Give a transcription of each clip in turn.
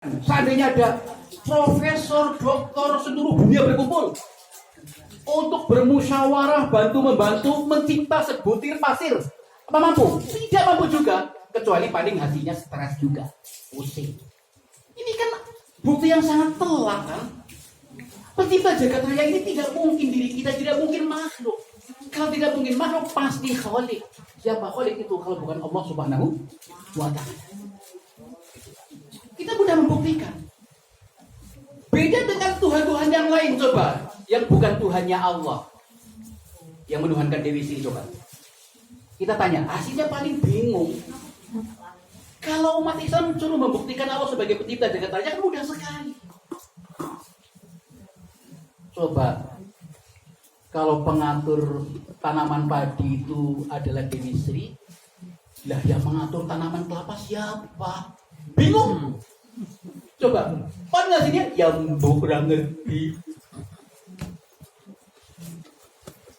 Seandainya ada profesor, doktor seluruh dunia berkumpul untuk bermusyawarah bantu-membantu mencipta sebutir pasir, apa mampu? Tidak mampu juga, kecuali paling hasilnya stres juga, pusing. Ini kan bukti yang sangat telak kan? Pencipta jagat raya ini tidak mungkin diri kita, tidak mungkin makhluk. Kalau tidak mungkin makhluk, pasti Khalik. Siapa Khalik itu kalau bukan Allah Subhanahu wa Ta'ala? Kita mudah membuktikan. Beda dengan Tuhan-Tuhan yang lain, coba. Yang bukan Tuhannya Allah. Yang menuhankan Dewi Sri, coba. Kita tanya, hasilnya paling bingung. Kalau umat Islam suruh membuktikan Allah sebagai pencipta jagat raya, kan mudah sekali. Coba, kalau pengatur tanaman padi itu adalah Dewi Sri, lah yang mengatur tanaman kelapa siapa? Bingung. Coba, pada sini yang kurang ngerti.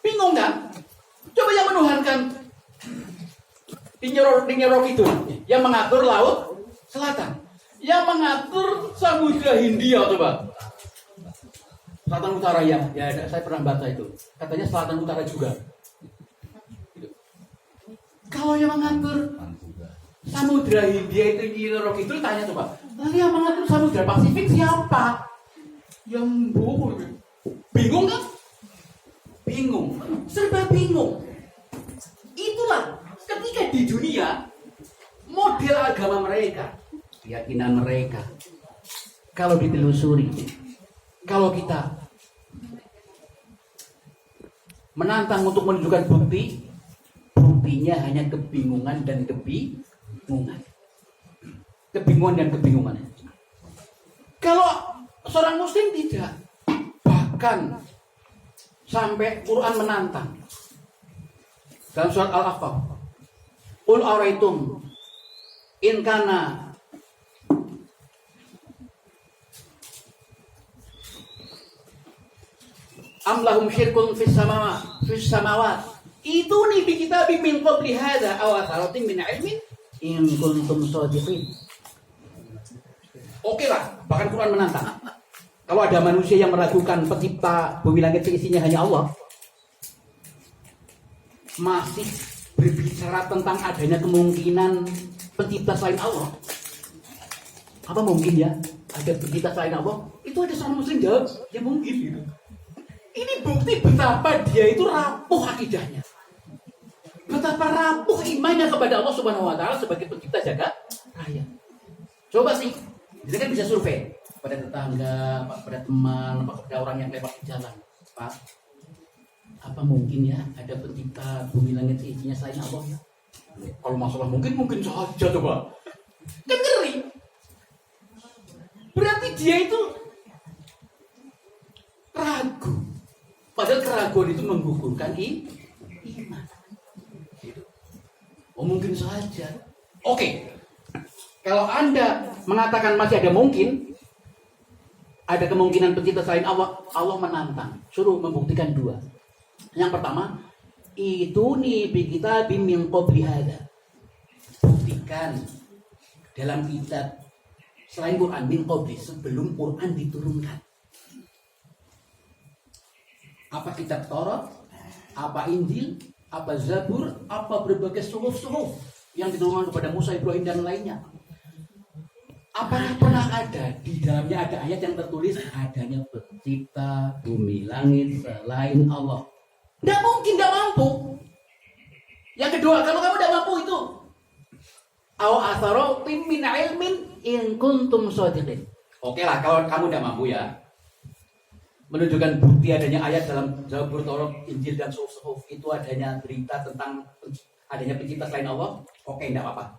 Bingung kan? Coba yang menuhankan Dinyorok itu, yang mengatur laut selatan, yang mengatur samudra Hindia, coba. Selatan utara ya, saya pernah baca itu. Katanya selatan utara juga. Kalau yang mengatur samudra Hindia itu Dinyorok itu, tanya coba. Lalu yang mengatur samudra Pasifik siapa? Yang bingung kan? Bingung, serba bingung. Itulah ketika di dunia model agama mereka, keyakinan mereka, kalau ditelusuri, kalau kita menantang untuk menunjukkan bukti, buktinya hanya kebingungan dan kebingungan. Kebingungan dan kebingungan. Kalau seorang muslim tidak, bahkan sampai Quran menantang. Dalam surat Al-Ahqaf, Qul araitum in kana am lahum syirkun fis samawat ituni bi kitabim min qabli hadza aw atharatin min ilmin in kuntum shadiqin. Oke lah, bahkan Quran menantang. Kalau ada manusia yang meragukan pencipta bumi langit seisinya hanya Allah, masih berbicara tentang adanya kemungkinan pencipta selain Allah. Apa mungkin ya ada pencipta selain Allah? Itu ada seorang muslim jawab, ya mungkin gitu. Ini bukti betapa dia itu rapuh akidahnya, betapa rapuh imannya kepada Allah Subhanahu wa Ta'ala sebagai pencipta jagat raya. Coba sih, kita kan bisa survei pada tetangga, pada teman, pada orang yang lewat di jalan. Pak, apa mungkin ya ada pencipta bumi langit seisinya selain Allah? Kalau masalah mungkin saja, coba. Kan ngeri. Berarti dia itu ragu. Padahal keraguan itu menggugurkan iman. Oh mungkin saja. Oke. Kalau Anda mengatakan masih ada mungkin, ada kemungkinan pencipta selain Allah, Allah menantang, suruh membuktikan dua. Yang pertama, itu nih kita bimbing qabli hadza. Buktikan dalam kitab selain Quran min qabli, sebelum Quran diturunkan. Apa kitab Taurat, apa Injil, apa Zabur, apa berbagai suhuf yang diturunkan kepada Musa, Ibrahim dan lainnya. Apakah pernah ada di dalamnya ada ayat yang tertulis adanya pencipta bumi langit selain Allah? Tidak mungkin, tidak mampu. Yang kedua, kalau kamu tidak mampu itu aw atharatin min ilmin in kuntum shadiqin. Oke lah, kalau kamu tidak mampu ya menunjukkan bukti adanya ayat dalam Zabur, Taurat, Injil dan suhuf itu adanya berita tentang adanya pencipta selain Allah. Oke, tidak apa-apa.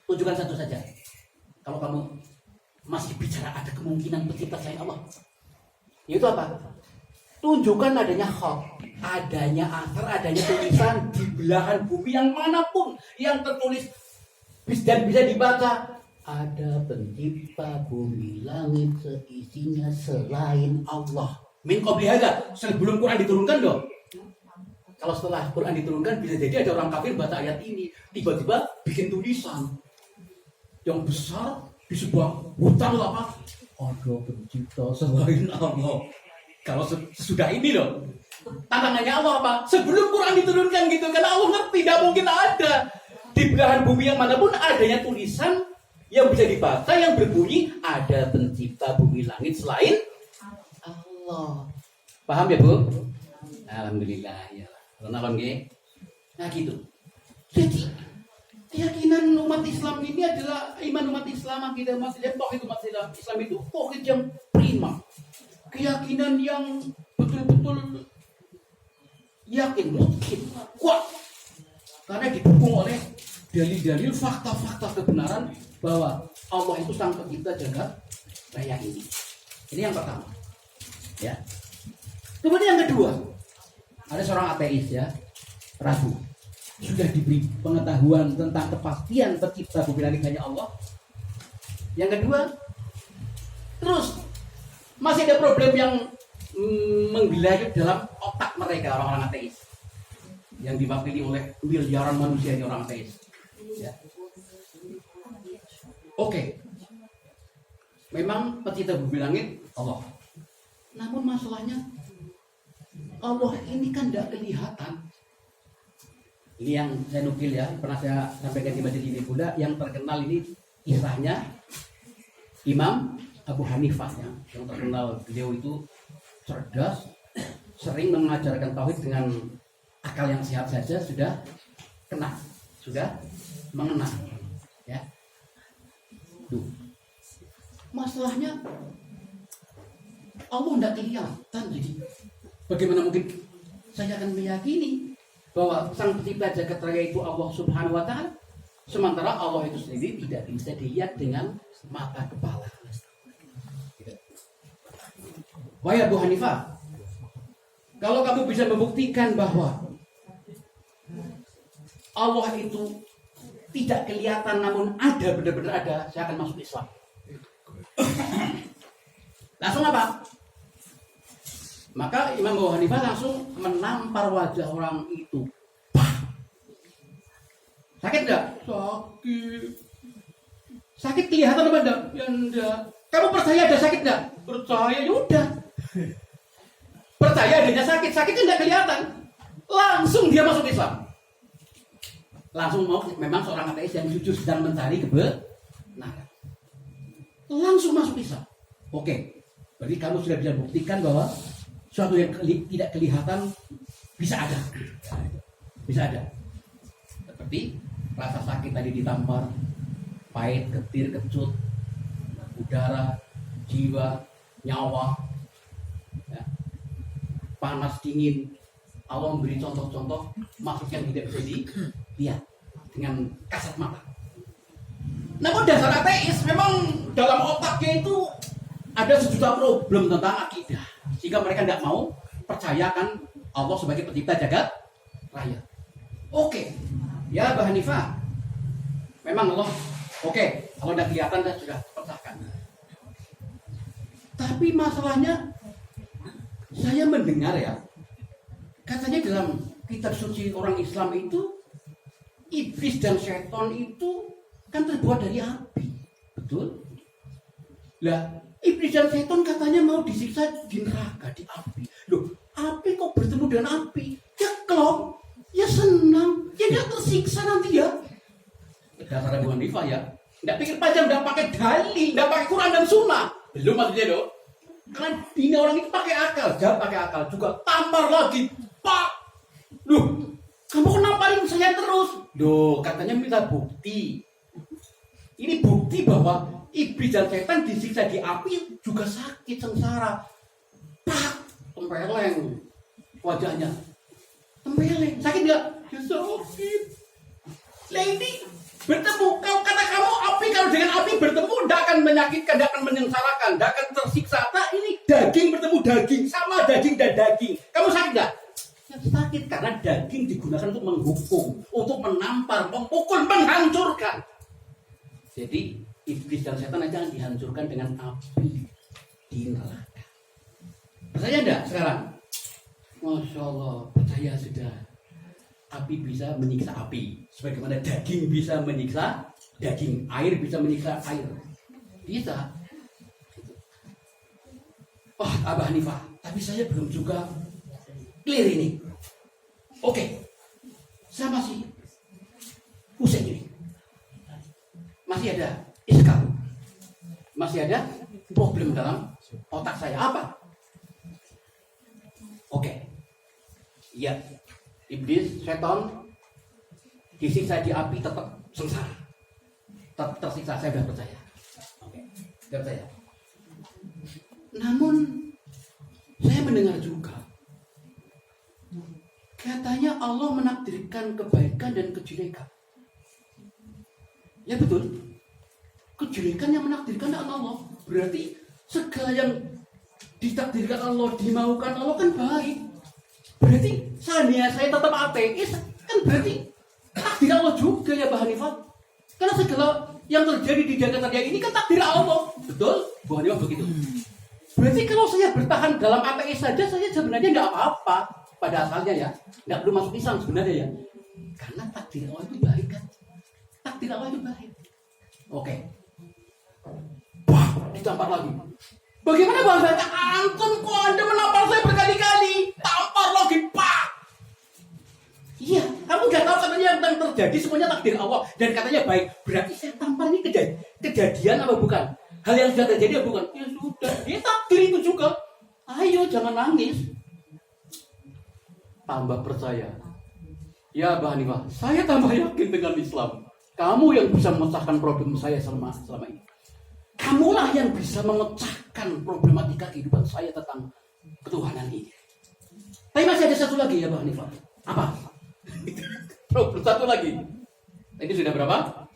Tunjukkan satu saja. Kalau kamu masih bicara ada kemungkinan pencipta selain Allah, itu apa? Tunjukkan adanya khot, adanya asar, adanya tulisan di belahan bumi yang manapun yang tertulis dan bisa dibaca. Ada pencipta bumi langit seisinya selain Allah. Min qabli hadza, sebelum Quran diturunkan dong. Kalau setelah Quran diturunkan bisa jadi ada orang kafir baca ayat ini, tiba-tiba bikin tulisan yang besar di sebuah hutan apa? Ada pencipta selain Allah. Kalau sesudah ini loh, tantangannya Allah apa? Sebelum Quran diturunkan gitu, karena Allah ngerti tidak mungkin ada di belahan bumi yang manapun adanya tulisan yang bisa dibaca yang berbunyi ada pencipta bumi langit selain Allah. Paham ya Bu? Alhamdulillah ya. Kenapa nggih? Nah gitu. Jadi keyakinan umat Islam ini adalah iman umat Islam, akidah umat Islam, tauhid umat Islam itu tauhid yang prima. Keyakinan yang betul-betul yakin, mungkin, kuat. Karena didukung oleh dalil-dalil fakta-fakta kebenaran bahwa Allah itu sang pencipta jagat raya ini. Ini yang pertama. Ya. Kemudian yang kedua, ada seorang ateis ya, ragu. Sudah diberi pengetahuan tentang kepastian pencipta bumi langit hanya Allah. Yang kedua, terus masih ada problem yang menggelayut dalam otak mereka orang-orang ateis yang diwakili oleh miliaran manusia ini orang ateis. Ya. Oke, memang pencipta bumi langit Allah. Namun masalahnya Allah ini kan tidak kelihatan. Ini yang saya nukil ya, pernah saya sampaikan di majelis ini pula. Yang terkenal ini kisahnya Imam Abu Hanifah ya, yang terkenal beliau itu cerdas, sering mengajarkan tauhid dengan akal yang sehat saja sudah kena, sudah mengena ya. Tuh. Masalahnya Allah tidak kelihatan, jadi bagaimana mungkin saya akan meyakini bahwa sang pencipta jagat raya itu Allah Subhanahu wa Ta'ala, sementara Allah itu sendiri tidak bisa dilihat dengan mata kepala. Wahai Abu Hanifah, kalau kamu bisa membuktikan bahwa Allah itu tidak kelihatan namun ada, benar-benar ada, saya akan masuk Islam. Langsung apa? Maka Imam Abu Hanifah langsung menampar wajah orang itu. Sakit enggak? Sakit. Sakit kelihatan apa enggak? Ya enggak. Kamu percaya ada sakit enggak? Percaya, ya udah. Percaya adanya sakit, sakitnya enggak kelihatan. Langsung dia masuk Islam. Langsung mau, memang seorang ateis yang jujur sedang mencari kebenaran. Langsung masuk Islam. Oke. Berarti kamu sudah bisa buktikan bahwa suatu yang tidak kelihatan bisa ada. Bisa ada. Seperti rasa sakit tadi ditampar, pahit, getir, kecut, udara, jiwa, nyawa, ya, panas, dingin. Allah memberi contoh-contoh makhluk yang tidak bisa dilihat dengan kasat mata. Namun dasar ateis memang dalam otaknya itu ada sejuta problem tentang akidah, sehingga mereka tidak mau percayakan Allah sebagai pencipta jagat raya. Oke, ya Abu Hanifah, memang Allah, oke, kalau tidak kelihatan sudah pecahkan. Tapi masalahnya, saya mendengar ya, katanya dalam kitab suci orang Islam itu, iblis dan setan itu kan terbuat dari api, betul? Lah, iblis dan setan katanya mau disiksa di neraka, di api. Loh, api kok bertemu dengan api? Ya klop, ya senang, ya nggak tersiksa nanti ya. Dasar Abu Hanifah ya, nggak pikir panjang, nggak pakai dalil, nggak pakai Quran dan Sunnah. Belum maksudnya loh. Karena ini orang itu pakai akal, jangan pakai akal juga. Tampar lagi, pak. Loh, kamu kenapain saya terus? Loh, katanya minta bukti. Ini bukti bahwa iblis dan setan disiksa di api juga sakit, sengsara. Pak, tempeleng wajahnya. Tempeleng, sakit nggak? Ya sakit. Lah ini bertemu, kalau kata kamu api, kalau dengan api bertemu tidak akan menyakitkan, tidak akan menyengsarakan, tidak akan tersiksa. Nah ini daging bertemu daging, sama daging dan daging. Kamu sakit nggak? Ya, sakit karena daging digunakan untuk menghukum, untuk menampar, memukul, menghancurkan. Jadi iblis dan setan aja dihancurkan dengan api di neraka. Percaya enggak sekarang? Masya Allah, percaya sudah. Api bisa menyiksa api, sebagaimana daging bisa menyiksa daging, air bisa menyiksa air. Bisa. Oh, Abah Hanifah, tapi saya belum juga clear ini. Oke, saya masih pusing ini. Masih ada iskal. Masih ada problem dalam otak saya. Apa? Oke. Ya, iblis, setan disiksa di api tetap sengsara. Tetap tersiksa, saya sudah percaya. Oke, sudah percaya. Namun saya mendengar juga katanya Allah menakdirkan kebaikan dan kejelekan. Ya betul. Kejelekan yang menakdirkan Allah. Berarti segala yang ditakdirkan Allah, dimaukan Allah kan baik. Berarti seandainya saya tetap ateis, kan berarti takdir Allah juga ya Mbak Hanifah. Karena segala yang terjadi di jagat raya ini kan takdir Allah. Betul? Bu Hanifah begitu. Berarti kalau saya bertahan dalam ateis saja, saya sebenarnya nggak apa-apa pada asalnya ya. Nggak perlu masuk Islam sebenarnya ya. Karena takdir Allah itu baik kan. Takdir Allah itu baik. Oke. Wah, ditampar lagi. Bagaimana bahasa antum kok Anda menampar saya berkali-kali? Tampar lagi, Pak. Iya, kamu nggak tahu katanya yang terjadi semuanya takdir Allah dan katanya baik. Berarti saya tampar ini kejadian apa bukan? Hal yang sudah terjadi apa bukan? Ya sudah, dia takdir itu juga. Ayo jangan nangis. Tambah percaya. Ya Mbak Hanifah, saya tambah yakin dengan Islam. Kamu yang bisa memecahkan problem saya selama ini. Kamulah yang bisa memecahkan problematika kehidupan saya tentang ketuhanan ini. Tapi masih ada satu lagi ya Mbak Hanifah. Apa? Problem satu lagi. Ini sudah berapa?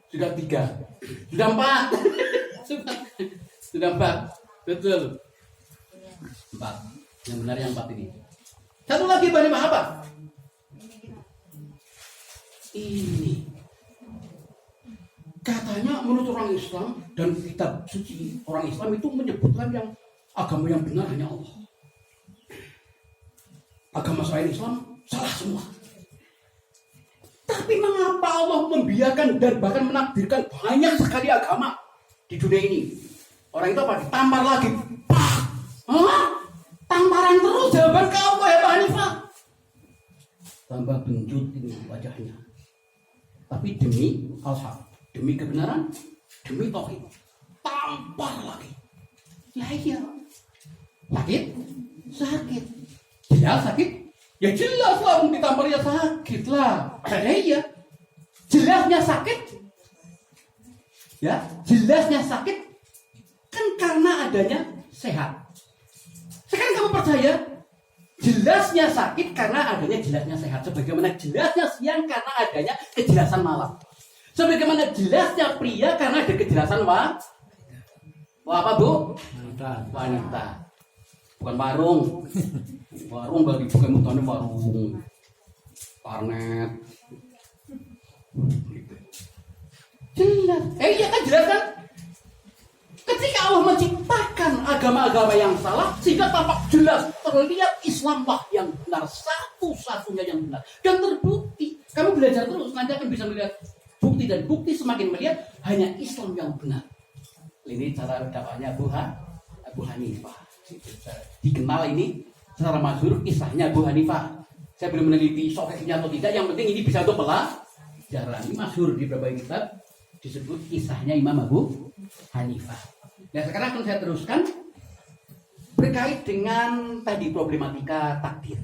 Sudah 3. Sudah 4. Sudah 4. Betul. 4. Yang benar yang 4 ini. Satu lagi Mbak Hanifah apa? Ini. Katanya menurut orang Islam dan kitab suci orang Islam itu menyebutkan yang agama yang benar hanya Allah. Agama selain Islam salah semua. Tapi mengapa Allah membiarkan dan bahkan menakdirkan banyak sekali agama di dunia ini? Orang itu apa? Ditampar lagi. Tamparan terus jawaban kau ya Pak Hanifah. Tambah benjut ini wajahnya. Tapi demi al-haq, demi kebenaran, demi tauhid, tampar lagi. Ya iya. Sakit. Jelas sakit. Ya jelas lah, ditampar ya sakit lah. Iya. Jelasnya sakit. Ya, jelasnya sakit kan karena adanya sehat. Sekarang kamu percaya? Jelasnya sakit karena adanya jelasnya sehat. Sebagaimana jelasnya siang karena adanya kejelasan malam. Sebagaimana jelasnya pria karena ada kejelasan apa Bu? Wanita. Bukan warung. Warung bagi bukan mutane warung. Warnet. Jelas. Iya kan jelas kan? Ketika Allah menciptakan agama-agama yang salah, sehingga tampak jelas terlihat Islamlah yang benar, satu-satunya yang benar dan terbukti. Kamu belajar terus, nanti akan bisa melihat bukti dan bukti semakin melihat hanya Islam yang benar. Ini cara dakwahnya Abu Hanifah. Dikenal ini secara masyhur kisahnya Abu Hanifah. Saya belum meneliti sahihnya atau tidak. Yang penting ini bisa untuk pelajaran. Ini masyhur di berbagai kitab disebut kisahnya Imam Abu Hanifah. Nah sekarang akan saya teruskan berkait dengan tadi problematika takdir.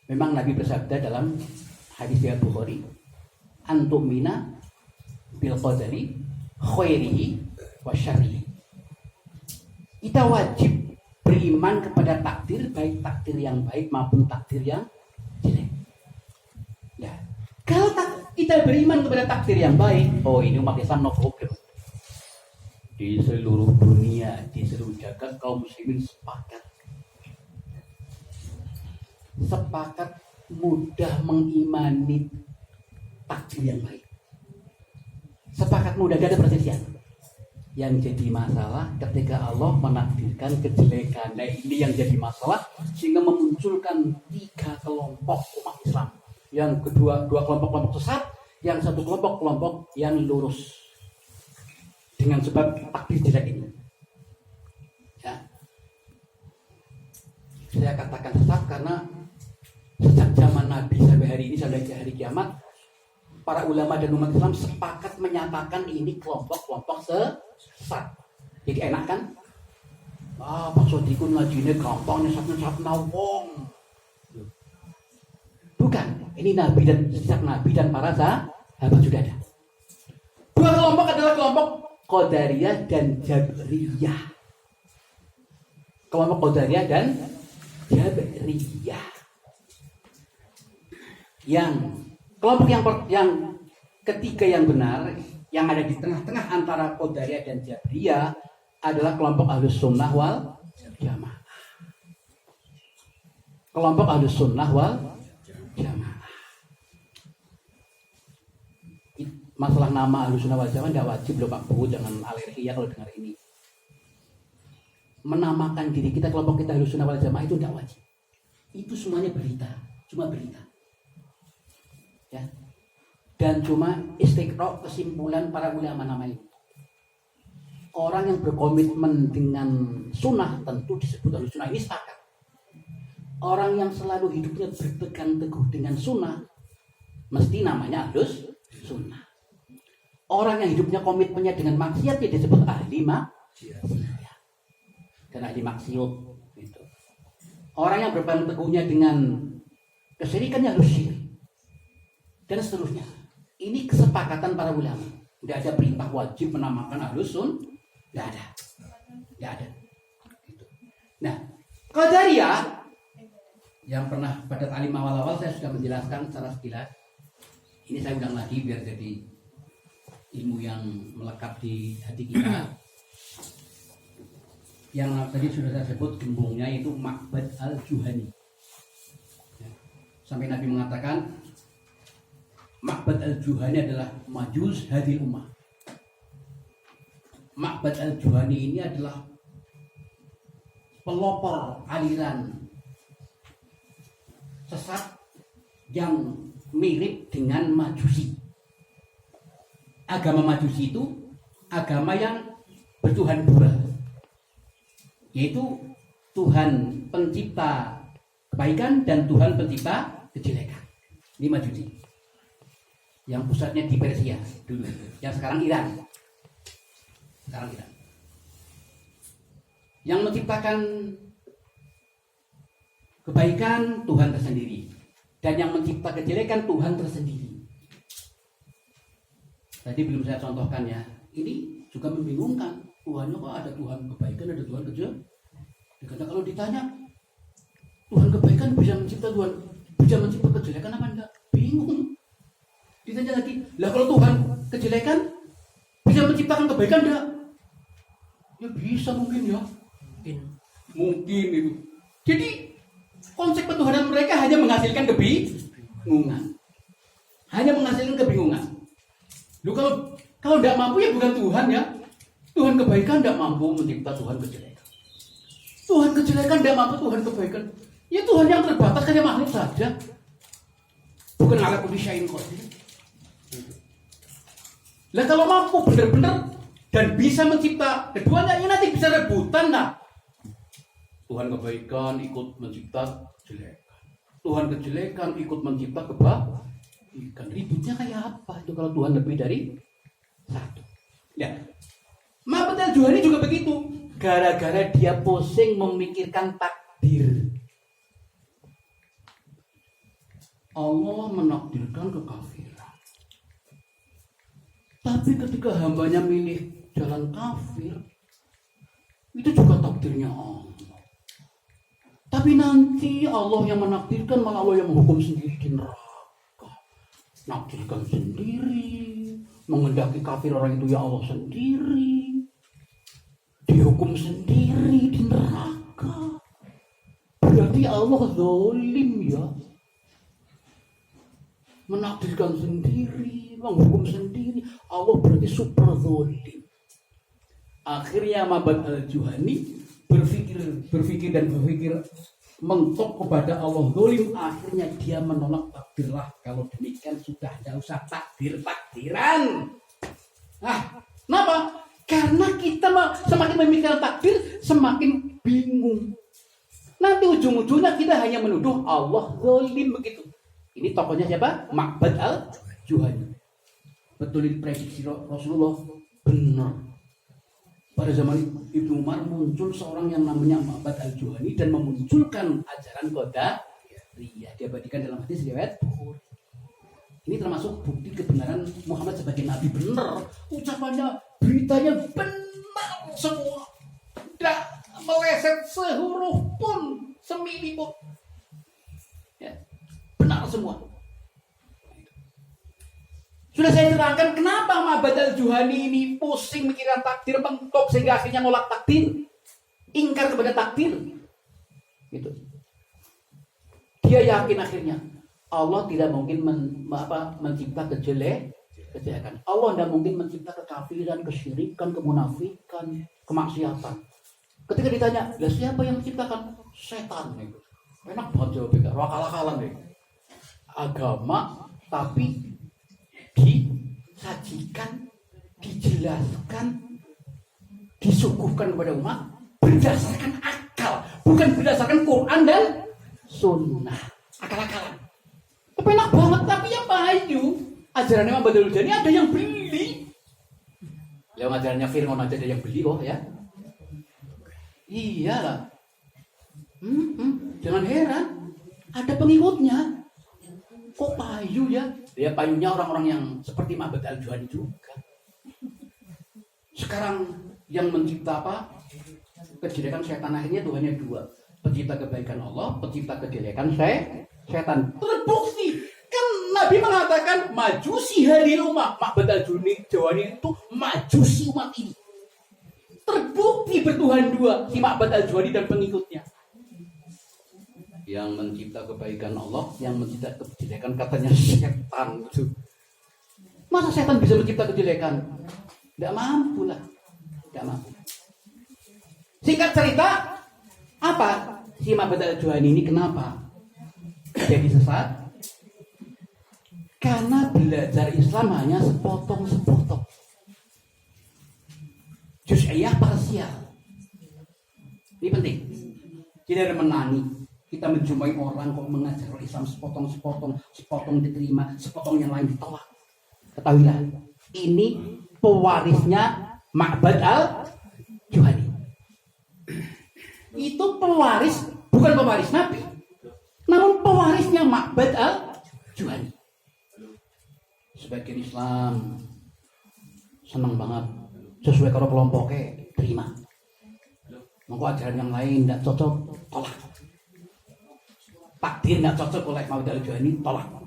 Memang Nabi bersabda dalam hadis riwayat Bukhari, "Antum mina bil qadari khairihi wa syarrihi." Kita wajib beriman kepada takdir, baik takdir yang baik maupun takdir yang jelek. Ya, kalau kita beriman kepada takdir yang baik, oh ini umat Islam no problem. Di seluruh dunia, di seluruh jagat kaum muslimin sepakat mudah mengimani takdir yang baik. Sepakat mudah, tidak ada perselisihan. Yang jadi masalah ketika Allah menakdirkan kejelekan. Nah ini yang jadi masalah sehingga memunculkan 3 kelompok umat Islam. Yang kedua, 2 kelompok sesat, yang satu kelompok yang lurus. dengan sebab takdir jelek ini. Ya. Saya katakan sesat karena sejak zaman Nabi sampai hari ini, sampai hari kiamat, para ulama dan umat Islam sepakat menyatakan ini kelompok-kelompok sesat. Jadi enak kan? Pak Sodikun ngajine gampang nyesat-nyesat wong. Bukan, ini Nabi dan sejak Nabi dan para sahabat sudah ada. Dua kelompok adalah kelompok Qadariyah dan Jabriyah. Kelompok Qadariyah dan Jabriyah. Yang kelompok yang ketiga yang benar, yang ada di tengah-tengah antara Qadariyah dan Jabriyah adalah kelompok Ahlus Sunnah wal Jamaah. Kelompok Ahlus Sunnah wal Jamaah. Masalah nama Ahlus Sunnah wal Jamaah tidak wajib loh Pak Bu, jangan alergi ya kalau dengar ini. Menamakan diri kita kelompok kita Ahlus Sunnah wal Jamaah itu tidak wajib. Itu semuanya berita, cuma berita. Ya. Dan cuma istiqra kesimpulan para ulama nama itu. Orang yang berkomitmen dengan sunnah tentu disebut Ahlus Sunnah, ini sepakat. Orang yang selalu hidupnya berpegang teguh dengan sunnah mesti namanya Ahlus Sunnah. Orang yang hidupnya komitmennya dengan maksiat ya disebut ahli maksiat. Dan ahli maksiat gitu. Orang yang berpegang teguhnya dengan kesyirikan ya harus syirik. Dan seterusnya. Ini kesepakatan para ulama. Tidak ada perintah wajib menamakan Ahlus Sunnah. Tidak ada. Tidak ada. Gitu. Nah, Qadariyah yang pernah pada ta'lim awal-awal saya sudah menjelaskan secara sekilas. Ini saya ulang lagi biar jadi ilmu yang melekat di hati kita. Yang tadi sudah saya sebut gembongnya itu Ma'bad al-Juhani. Sampai Nabi mengatakan Ma'bad al-Juhani adalah majus hadil ummah. Ma'bad al-Juhani ini adalah pelopor aliran sesat yang mirip dengan Majusi. Agama Majusi itu agama yang bertuhan dua, yaitu Tuhan pencipta kebaikan dan Tuhan pencipta kejelekan. Ini Majusi yang pusatnya di Persia dulu, yang sekarang Iran. Yang menciptakan kebaikan Tuhan tersendiri, dan yang mencipta kejelekan Tuhan tersendiri. Tadi belum saya contohkan ya. Ini juga membingungkan. Tuhannya kok ada Tuhan kebaikan, ada Tuhan kejelekan. Karena kalau ditanya Tuhan kebaikan bisa mencipta kejelekan apa enggak? Bingung. Ditanya lagi, lah kalau Tuhan kejelekan bisa menciptakan kebaikan enggak? Ya bisa mungkin ya. Mungkin itu. Jadi konsep ketuhanan mereka hanya menghasilkan kebingungan. Lu kalau tidak mampu ya bukan Tuhan ya. Tuhan kebaikan tidak mampu mencipta Tuhan kejelekan. Tuhan kejelekan tidak mampu Tuhan kebaikan. Ya Tuhan yang terbatas hanya makhluk saja. Bukan ala kulli syai'in qadir. Lah kalau mampu benar-benar dan bisa mencipta keduanya, ya nanti bisa rebutan lah. Tuhan kebaikan ikut mencipta kejelekan. Tuhan kejelekan ikut mencipta kebaikan. Ributnya kayak apa itu kalau Tuhan lebih dari satu? Ya, Ma'bad al-Juhani juga begitu. Gara-gara dia pusing memikirkan takdir, Allah menakdirkan kekafiran. Tapi ketika hambanya milih jalan kafir, itu juga takdirnya Allah. Tapi nanti Allah yang menakdirkan, malah Allah yang menghukum sendiri di neraka. Nakdirkan sendiri, menghendaki kafir orang itu ya Allah sendiri, dihukum sendiri di neraka. Berarti Allah zalim ya. Menakdirkan sendiri, menghukum sendiri, Allah berarti super zalim. Akhirnya Ma'bad al-Juhani berpikir mentok kepada Allah zalim. Akhirnya dia menolak takdirlah. Kalau demikian sudah tidak usah takdiran. Nah, kenapa? Karena kita semakin memikirkan takdir, semakin bingung. Nanti ujung-ujungnya kita hanya menuduh Allah zalim begitu. Ini tokohnya siapa? Ma'bad al-Juhani. Betul prediksi Rasulullah benar. Pada zaman Ibnu Umar muncul seorang yang namanya Ma'bad al-Juhani dan memunculkan ajaran Qadariyah. Diabadikan dalam hadis riwayat Bukhari. Ini termasuk bukti kebenaran Muhammad sebagai nabi benar. Ucapannya, beritanya benar semua. Tidak meleset sehuruf pun, semili pun. Ya, benar semua. Sudah saya terangkan kenapa Ma'bad al-Juhani ini pusing mikiran takdir, mentok sehingga akhirnya nolak takdir, ingkar kepada takdir. Gitu. Dia yakin akhirnya Allah tidak mungkin mencipta kejelekan. Allah tidak mungkin mencipta kekafiran, kesyirikan, kemunafikan, kemaksiatan. Ketika ditanya, lah siapa yang menciptakan? Setan. Enak banget jawabnya, akal-akalan deh. Agama tapi disajikan, dijelaskan, disuguhkan kepada umat berdasarkan akal, bukan berdasarkan Quran dan Sunnah. Akal-akalan. Tapi enak banget, tapi ya payu. Ajaran Imam Badrul Jani ada yang beli. Lewat ajarannya Fir'aun aja ada yang beli kok ya. Iyalah. Jangan heran, ada pengikutnya. Kok payu ya? Ya payunya orang-orang yang seperti Ma'bad al-Juhani juga. Sekarang yang mencipta apa? Kejelekan setan akhirnya Tuhannya dua. Pencipta kebaikan Allah, pencipta kejelekan setan. Terbukti. Kan Nabi mengatakan majusi hari umat. Ma'bad al-Juhani itu majusi umat ini. Terbukti bertuhan dua. Si Ma'bad al-Juhani dan pengikutnya. Yang mencipta kebaikan Allah, yang mencipta kejelekan katanya setan itu. Masa setan bisa mencipta kejelekan? Tidak mampu lah. Tidak mampu. Singkat cerita, apa? Si Ma'bad al-Juhani ini kenapa jadi sesat? Karena belajar Islam hanya sepotong-sepotong. Juz'iyah parsial. Ini penting. Tidak ada menani. Kita menjumpai orang kok mengajar Islam sepotong diterima, sepotong yang lain ditolak. Ketahuilah, ini pewarisnya Ma'bad al-Juhani. Itu pewaris, bukan pewaris Nabi, namun pewarisnya Ma'bad al-Juhani. Sebagian Islam senang banget, sesuai kalau kelompoknya terima. Maka ajaran yang lain tidak cocok, tolak. Takdir tidak cocok oleh Ma'bad al-Juhani, tolak.